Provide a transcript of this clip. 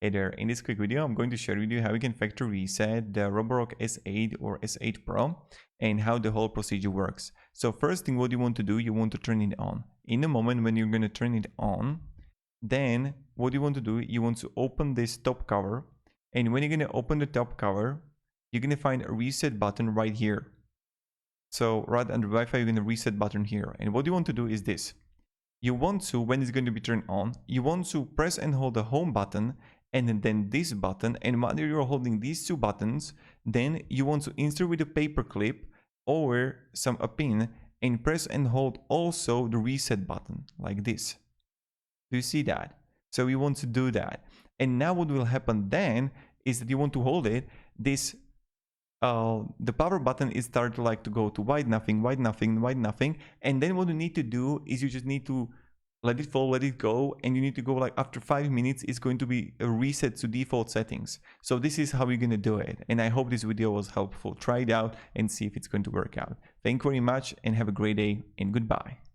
Hey there, in this quick video I'm going to share with you how you can factory reset the Roborock S8 or S8 Pro and how the whole procedure works. So first thing what you want to do, you want to turn it on. In the moment when you're going to turn it on, then what you want to do, you want to open this top cover, and when you're going to open the top cover, you're going to find a reset button right here. So right under Wi-Fi you're going to reset button here, and what you want to do is this. You want to, when it's going to be turned on, you want to press and hold the home button and then this button, and while you're holding these two buttons, then you want to insert with a paper clip or a pin and press and hold also the reset button like this. Do you see that? So you want to do that, and now what will happen then is that you want to hold it, this the power button is start to go to white nothing, white nothing, white nothing, and then what you need to do is you just need to let it fall, let it go, and you need to go like after 5 minutes it's going to be a reset to default settings. So this is how you're going to do it, and I hope this video was helpful. Try it out and see if it's going to work out. Thank you very much and have a great day, and goodbye.